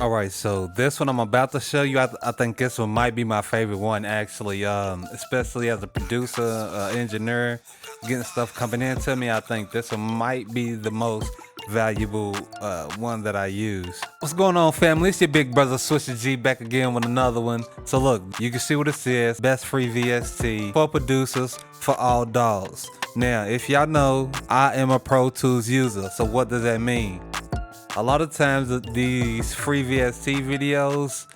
All right, so this one I'm about to show you, I think this one might be my favorite one actually, especially as a producer, engineer, getting stuff coming into me. I think this one might be the most valuable one that I use. What's going on, family? It's your big brother Swisher G back again with another one. So look, you can see what it says, best free VST for producers for all DAWS. Now, if y'all know, I am a Pro Tools user, so what does that mean? A lot of times these free VST videos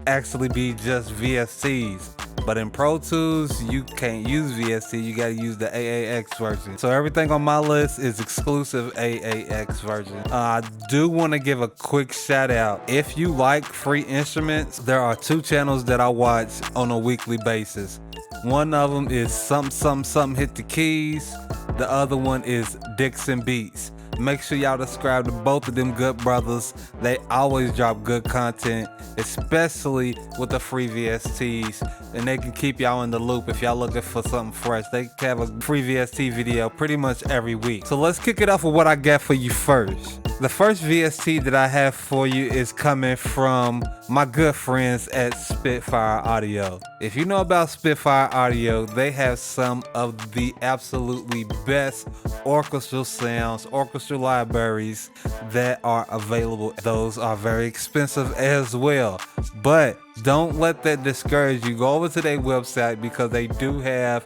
actually be just VSTs, but in Pro Tools you can't use VST, you gotta use the AAX version. So everything on my list is exclusive AAX version. I do want to give a quick shout out. If you like free instruments, there are two channels that I watch on a weekly basis. One of them is something hit the keys. The other one is Dixon Beats. Make sure y'all subscribe to both of them good brothers. They always drop good content, especially with the free VSTs, and they can keep y'all in the loop if y'all looking for something fresh. They have a free VST video pretty much every week. So let's kick it off with what I got for you first. The first VST that I have for you is coming from my good friends at Spitfire Audio. If you know about Spitfire Audio, they have some of the absolutely best orchestral sounds, orchestral libraries that are available. Those are very expensive as well, but don't let that discourage you. Go over to their website because they do have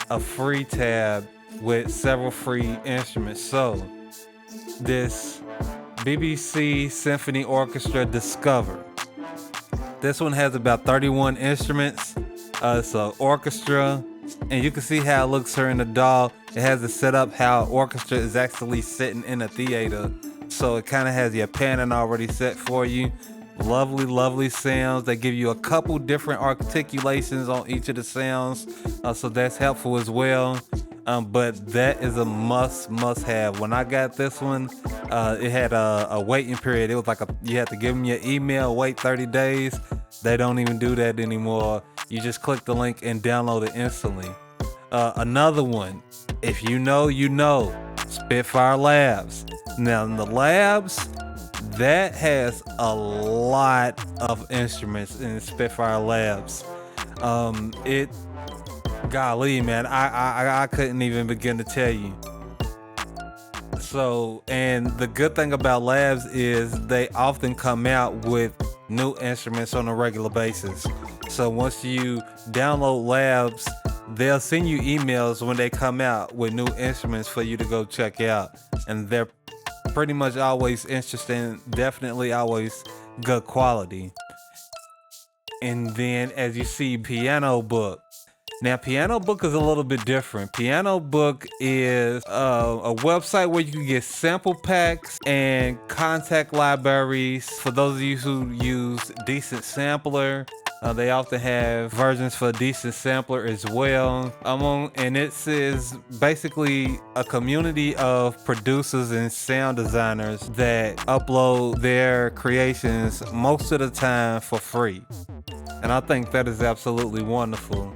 a free tab with several free instruments. So this BBC Symphony Orchestra Discover. This one has about 31 instruments. It's an orchestra, and you can see how it looks here in the DAW. It has it set up how orchestra is actually sitting in a theater. So it kind of has your panning already set for you. Lovely, lovely sounds. They give you a couple different articulations on each of the sounds, so that's helpful as well. But that is a must have. When I got this one, it had a waiting period. It was like you had to give them your email, wait 30 days. They don't even do that anymore. You just click the link and download it instantly. Another one, if you know, you know, Spitfire Labs. Now in the Labs, that has a lot of instruments in Spitfire Labs. Golly, man, I couldn't even begin to tell you. So, and the good thing about Labs is they often come out with new instruments on a regular basis. So once you download Labs, they'll send you emails when they come out with new instruments for you to go check out. And they're pretty much always interesting, definitely always good quality. And then as you see, Pianobook. Now, Pianobook is a little bit different. Pianobook is a website where you can get sample packs and Kontakt libraries. For those of you who use Decent Sampler, they often have versions for Decent Sampler as well. And it is basically a community of producers and sound designers that upload their creations most of the time for free. And I think that is absolutely wonderful.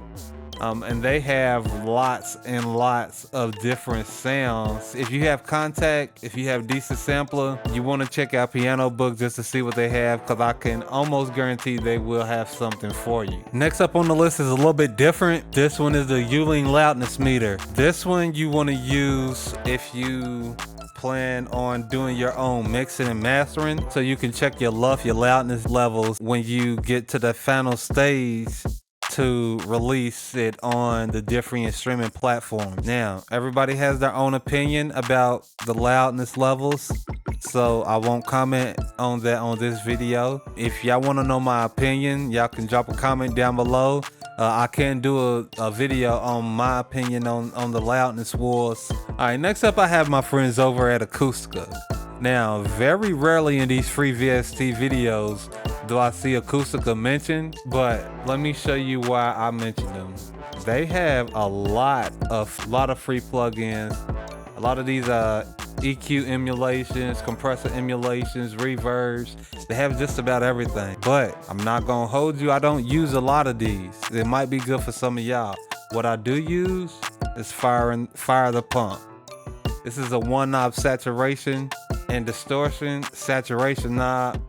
And they have lots and lots of different sounds. If you have Kontakt, if you have Decent Sampler, you want to check out Pianobook just to see what they have, because I can almost guarantee they will have something for you. Next up on the list is a little bit different. This one is the Youlean loudness meter. This one you want to use if you plan on doing your own mixing and mastering, so you can check your loudness levels when you get to the final stage to release it on the different streaming platforms. Now, everybody has their own opinion about the loudness levels, so I won't comment on that on this video. If y'all want to know my opinion, y'all can drop a comment down below. I can do a video on my opinion on the loudness wars. Alright, next up I have my friends over at Acustica. Now, very rarely in these free VST videos do I see Acustica mentioned, but let me show you why I mentioned them. They have a lot of free plugins, a lot of these EQ emulations, compressor emulations, reverbs. They have just about everything, but I'm not gonna hold you. I don't use a lot of these. It might be good for some of y'all. What I do use is Fire the Pump. This is a 1-knob saturation and distortion saturation knob.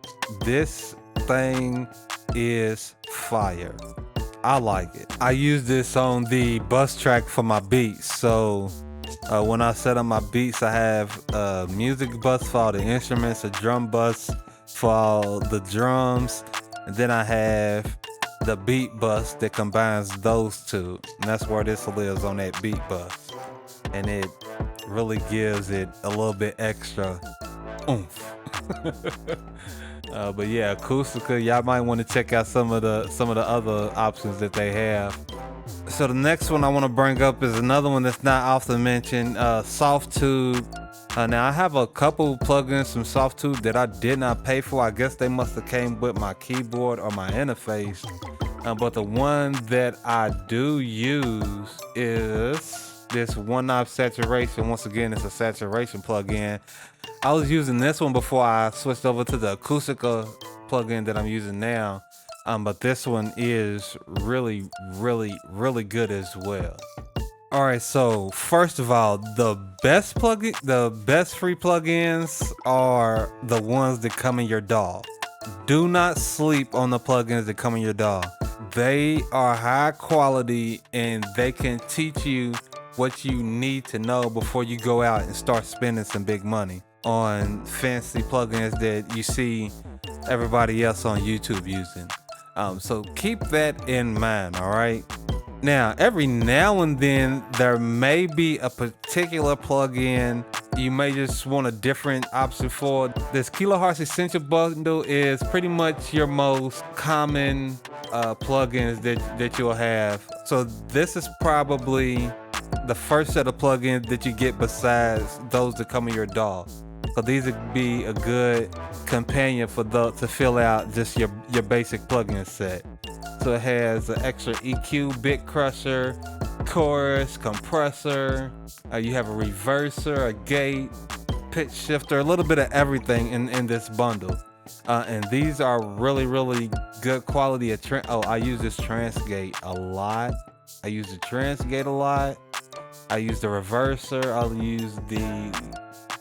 This thing is fire. I like it. I use this on the bus track for my beats. So when I set up my beats, I have a music bus for all the instruments, a drum bus for all the drums, and then I have the beat bus that combines those two. And that's where this lives, on that beat bus. And it really gives it a little bit extra oomph. But yeah, Acustica, y'all might want to check out some of the other options that they have. So the next one I want to bring up is another one that's not often mentioned, Softube. Now I have a couple plugins from Softube that I did not pay for. I guess they must have came with my keyboard or my interface. But the one that I do use is this one knob saturation. Once again, it's a saturation plugin. I was using this one before I switched over to the Acustica plugin that I'm using now. But this one is really, really, really good as well. All right, so first of all, the best free plugins are the ones that come in your DAW. Do not sleep on the plugins that come in your DAW. They are high quality and they can teach you what you need to know before you go out and start spending some big money on fancy plugins that you see everybody else on YouTube using. So keep that in mind, all right? Now, every now and then, there may be a particular plugin you may just want a different option for. This Kilohearts Essentials bundle is pretty much your most common plugins that you'll have. So this is probably the first set of plugins that you get besides those that come in your DAW. So these would be a good companion for to fill out just your basic plugin set. So it has an extra EQ, bit crusher, chorus, compressor. You have a reverser, a gate, pitch shifter, a little bit of everything in this bundle. And these are really, really good quality. I use this Transgate a lot. I use the Transgate a lot. I use the reverser. I'll use the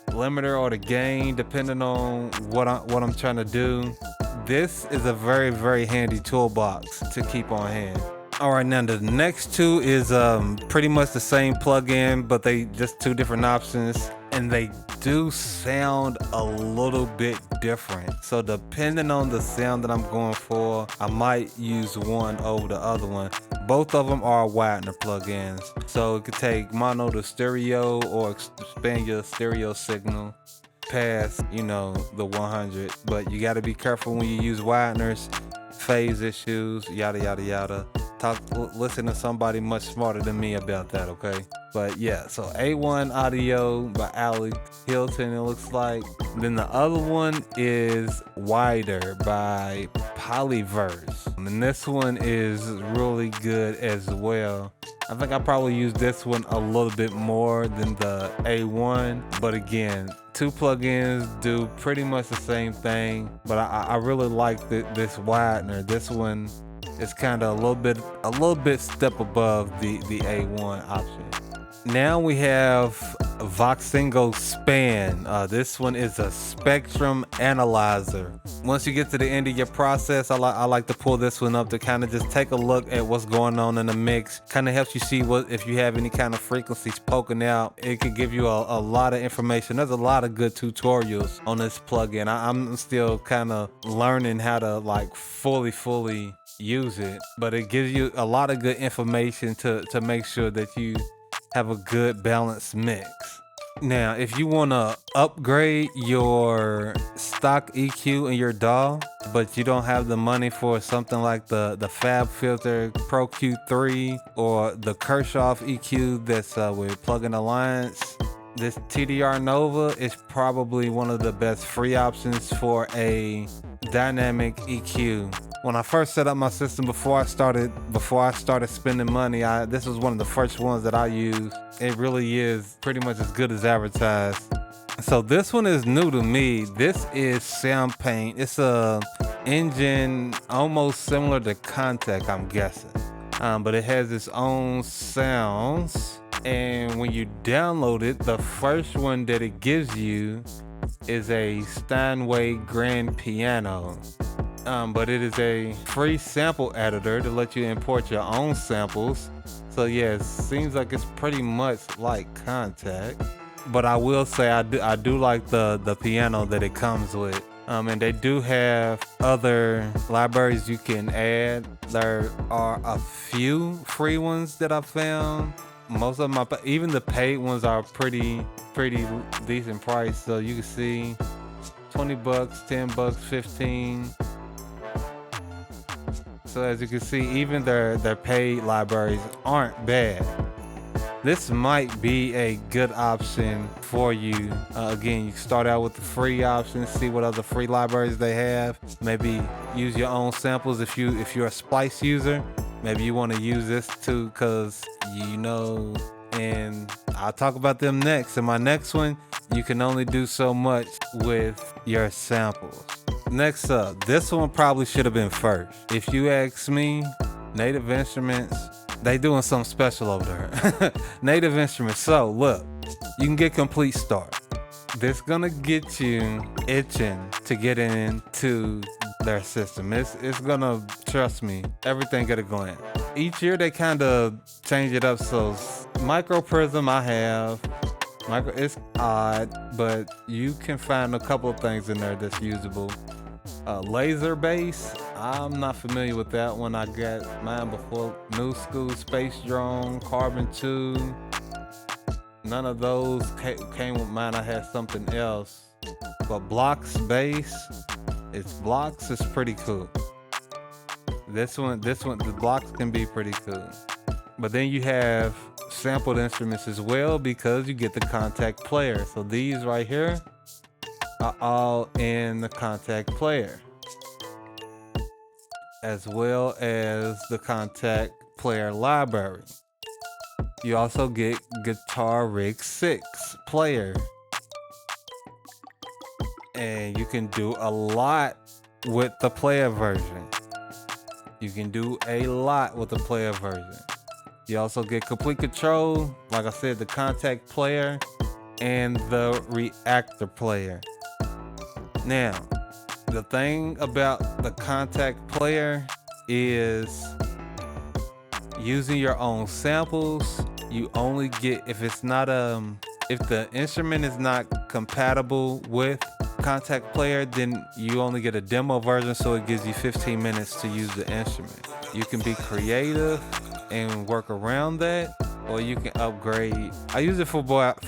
limiter or the gain depending on what I'm trying to do. This is a very, very handy toolbox to keep on hand. All right, now the next two is pretty much the same plugin, but they just two different options, and they do sound a little bit different. So depending on the sound that I'm going for, I might use one over the other one. Both of them are Widener plugins, so it could take mono to stereo or expand your stereo signal past, the 100. But you got to be careful when you use Wideners, phase issues, yada yada yada. Listen to somebody much smarter than me about that, okay? But yeah, so A1 Audio by Alex Hilton, it looks like. Then the other one is Wider by Polyverse. And this one is really good as well. I think I probably use this one a little bit more than the A1, but again, two plugins do pretty much the same thing, but I really like this Widener. This one is kind of a little bit step above the A1 option. Now we have Voxengo Span. This one is a spectrum analyzer. Once you get to the end of your process, I like to pull this one up to kind of just take a look at what's going on in the mix. Kind of helps you see if you have any kind of frequencies poking out. It could give you a lot of information. There's a lot of good tutorials on this plugin. I'm still kind of learning how to fully use it, but it gives you a lot of good information to make sure that you have a good balanced mix. Now, if you want to upgrade your stock EQ in your DAW, but you don't have the money for something like the Fab Filter Pro Q3 or the Kirchhoff EQ that's with Plugin Alliance, this TDR Nova is probably one of the best free options for a dynamic EQ. When I first set up my system before I started spending money, this was one of the first ones that I used. It really is pretty much as good as advertised. So this one is new to me. This is Soundpaint. It's a engine almost similar to Kontakt, I'm guessing. But it has its own sounds. And when you download it, the first one that it gives you is a Steinway grand piano. but it is a free sample editor to let you import your own samples. So yeah, it seems like it's pretty much like Kontakt. But I will say I do like the piano that it comes with. And they do have other libraries you can add. There are a few free ones that I found. Most of them, even the paid ones, are pretty decent price. So you can see 20 bucks, 10 bucks, 15. So as you can see, even their paid libraries aren't bad. This might be a good option for you. Again, you start out with the free options, see what other free libraries they have. Maybe use your own samples if you're a Splice user. Maybe you want to use this too, because and I'll talk about them next. In my next one, you can only do so much with your samples. Next up, this one probably should have been first. If you ask me, Native Instruments, they doing something special over there. Native Instruments. So look, you can get Complete Start. This gonna get you itching to get into their system. It's gonna, trust me, everything at a glance. Each year they kind of change it up. So Micro Prism I have. It's odd, but you can find a couple of things in there that's usable. Laser Bass, I'm not familiar with that one. I got mine before. New School, Space Drone, Carbon 2. None of those came with mine. I had something else. But Blocks Bass, Blocks is pretty cool. This one, the Blocks can be pretty cool. But then you have sampled instruments as well, because you get the Kontakt player. So these right here are all in the Kontakt player, as well as the Kontakt player library. You also get Guitar Rig 6 player, and you can do a lot with the player version. You can do a lot with the player version. You also get Complete Control, like I said, the Kontakt player and the Reaktor player. Now, the thing about the Kontakt player is using your own samples. You only get, if the instrument is not compatible with Kontakt player, then you only get a demo version, so it gives you 15 minutes to use the instrument. You can be creative and work around that, or you can upgrade. I used it for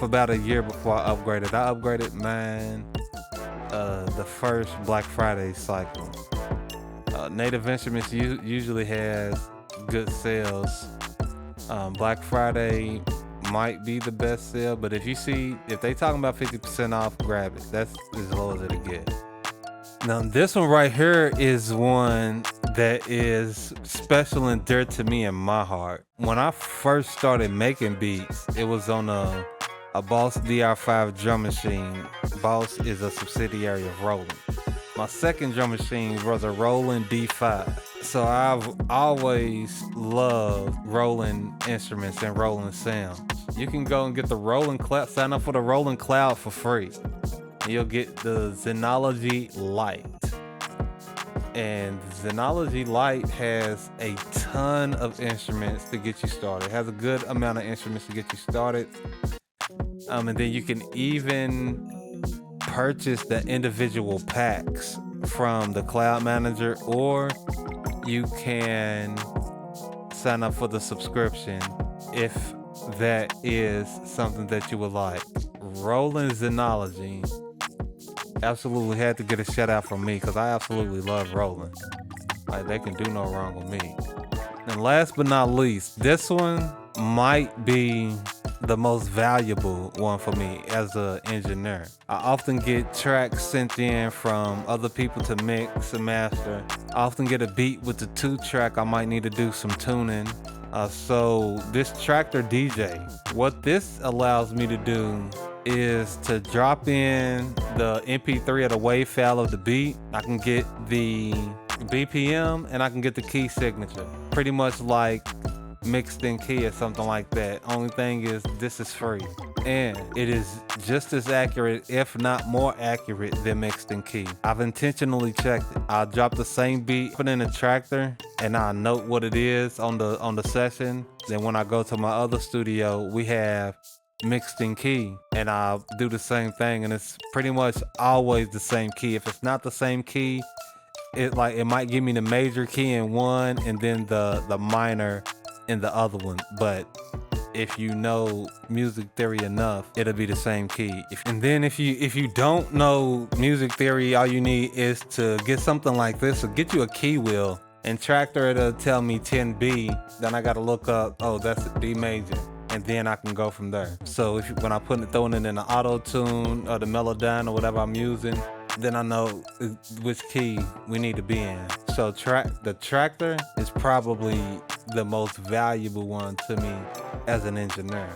about a year before I upgraded. I upgraded mine the first Black Friday cycle. Native Instruments usually has good sales. Black Friday might be the best sale, but if they talking about 50% off, grab it. That's as low as it'll get. Now this one right here is one that is special and dear to me in my heart. When I first started making beats, it was on a Boss DR5 drum machine. Boss is a subsidiary of Roland. My second drum machine was a Roland D5. So I've always loved Roland instruments and Roland sounds. You can go and get the Roland Cloud, sign up for the Roland Cloud for free. You'll get the Zenology Lite. And Zenology Lite has a ton of instruments to get you started. It has a good amount of instruments to get you started. And then you can even purchase the individual packs from the Cloud Manager, or you can sign up for the subscription if that is something that you would like. Roland Zenology absolutely had to get a shout out from me, because I absolutely love Roland. Like, they can do no wrong with me. And last but not least, this one might be the most valuable one for me as an engineer. I often get tracks sent in from other people to mix and master. I often get a beat with the 2-track. I might need to do some tuning. So this Traktor DJ, what this allows me to do is to drop in the MP3 of the wave file of the beat. I can get the BPM and I can get the key signature. Pretty much like mixed in key or something like that. Only thing is, this is free. and it is just as accurate, if not more accurate, than mixed in key. I've intentionally checked it. I'll drop the same beat, put in a Traktor, and I'll note what it is on the session. Then when I go to my other studio, we have mixed in key, and I'll do the same thing, and it's pretty much always the same key. If it's not the same key, it might give me the major key in one and then the minor in the other one. But if you know music theory enough, it'll be the same key. And then if you don't know music theory, all you need is to get something like this, or get you a key wheel. And Traktor, it'll tell me 10B. Then I gotta look up, oh, that's a D major. And then I can go from there. So when I throwing it in the auto tune or the Melodyne or whatever I'm using, then I know which key we need to be in. So the Traktor is probably the most valuable one to me as an engineer.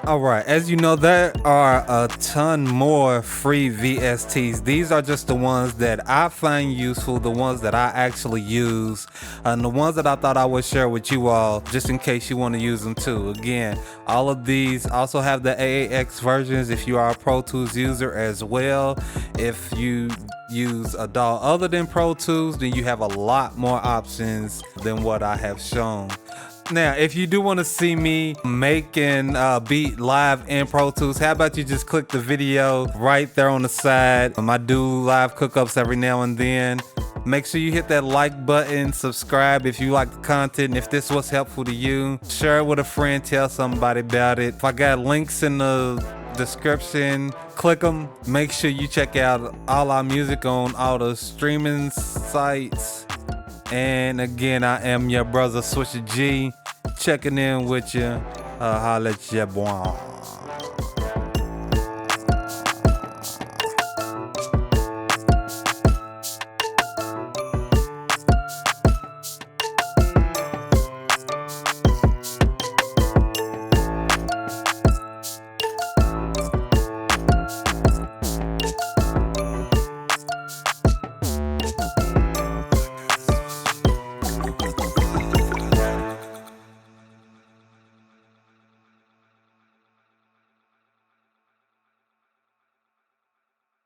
All right, as you know, there are a ton more free VSTs. These are just the ones that I find useful, the ones that I actually use, and the ones that I thought I would share with you all, just in case you want to use them too. Again, all of these also have the AAX versions if you are a Pro Tools user as well. If you use a DAW other than Pro Tools, then you have a lot more options than what I have shown. Now, if you do want to see me making a beat live in Pro Tools, how about you just click the video right there on the side. I do live cookups every now and then. Make sure you hit that like button, subscribe if you like the content, and if this was helpful to you, share it with a friend, tell somebody about it. If I got links in the description, click them. Make sure you check out all our music on all the streaming sites. And again, I am your brother Swisher G, checking in with you. Holla at ya, boy.